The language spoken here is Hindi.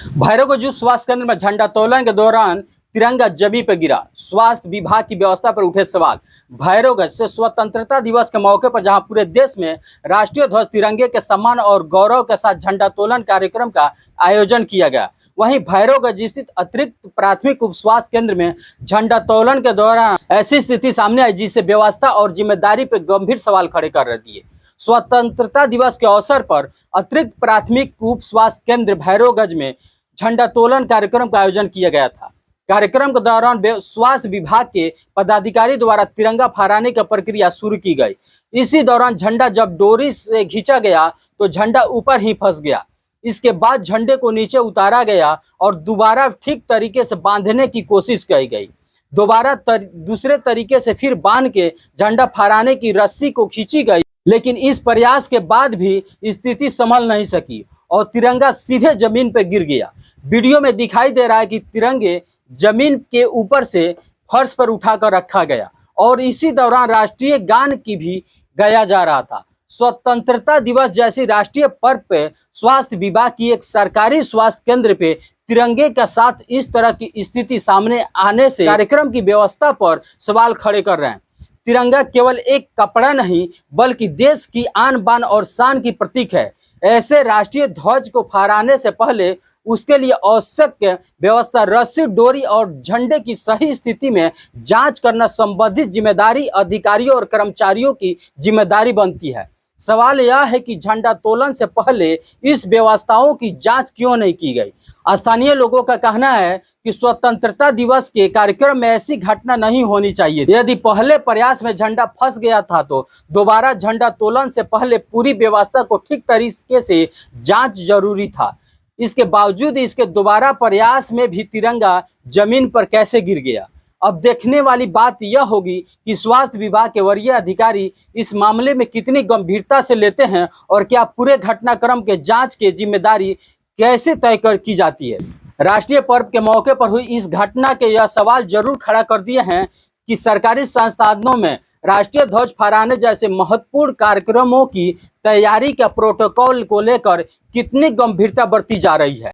भैरवगंज स्वास्थ्य केंद्र में झंडा तोलन के दौरान तिरंगा जमीन पर गिरा। स्वास्थ्य विभाग की व्यवस्था पर उठे सवाल। भैरवगंज से स्वतंत्रता दिवस के मौके पर जहां पूरे देश में राष्ट्रीय ध्वज तिरंगे के सम्मान और गौरव के साथ झंडा तोलन कार्यक्रम का आयोजन किया गया, वहीं भैरवगंज स्थित अतिरिक्त प्राथमिक उप स्वास्थ्य केंद्र में झंडा तोलन के दौरान ऐसी स्थिति सामने आई जिससे व्यवस्था और जिम्मेदारी पर गंभीर सवाल खड़े कर दिए। स्वतंत्रता दिवस के अवसर पर अतिरिक्त प्राथमिक उप स्वास्थ्य केंद्र भैरवगंज में झंडा तोलन कार्यक्रम का आयोजन किया गया था। कार्यक्रम के दौरान स्वास्थ्य विभाग के पदाधिकारी द्वारा तिरंगा फहराने की प्रक्रिया शुरू की गई। इसी दौरान झंडा जब डोरी से खींचा गया तो झंडा ऊपर ही फंस गया। इसके बाद झंडे को नीचे उतारा गया और दोबारा ठीक तरीके से बांधने की कोशिश की गई। दोबारा दूसरे तरीके से फिर बांध के झंडा फहराने की रस्सी को खींची गई, लेकिन इस प्रयास के बाद भी स्थिति संभल नहीं सकी और तिरंगा सीधे जमीन पर गिर गया। वीडियो में दिखाई दे रहा है कि तिरंगे जमीन के ऊपर से फर्श पर उठाकर रखा गया और इसी दौरान राष्ट्रीय गान की भी गाया जा रहा था। स्वतंत्रता दिवस जैसी राष्ट्रीय पर्व पे स्वास्थ्य विभाग की एक सरकारी स्वास्थ्य केंद्र पे तिरंगे के साथ इस तरह की स्थिति सामने आने से कार्यक्रम की व्यवस्था पर सवाल खड़े कर रहे हैं। तिरंगा केवल एक कपड़ा नहीं बल्कि देश की आन बान और शान की प्रतीक है। ऐसे राष्ट्रीय ध्वज को फहराने से पहले उसके लिए आवश्यक व्यवस्था, रस्सी, डोरी और झंडे की सही स्थिति में जांच करना संबंधित जिम्मेदारी अधिकारियों और कर्मचारियों की जिम्मेदारी बनती है। सवाल यह है कि झंडा तोलन से पहले इस व्यवस्थाओं की जांच क्यों नहीं की गई। स्थानीय लोगों का कहना है कि स्वतंत्रता दिवस के कार्यक्रम में ऐसी घटना नहीं होनी चाहिए। यदि पहले प्रयास में झंडा फंस गया था तो दोबारा झंडा तोलन से पहले पूरी व्यवस्था को ठीक तरीके से जांच जरूरी था। इसके बावजूद इसके दोबारा प्रयास में भी तिरंगा जमीन पर कैसे गिर गया। अब देखने वाली बात यह होगी कि स्वास्थ्य विभाग के वरीय अधिकारी इस मामले में कितनी गंभीरता से लेते हैं और क्या पूरे घटनाक्रम के जांच की जिम्मेदारी कैसे तय की जाती है। राष्ट्रीय पर्व के मौके पर हुई इस घटना के यह सवाल जरूर खड़ा कर दिए हैं कि सरकारी संस्थानों में राष्ट्रीय ध्वज फहराने जैसे महत्वपूर्ण कार्यक्रमों की तैयारी का प्रोटोकॉल को लेकर कितनी गंभीरता बरती जा रही है।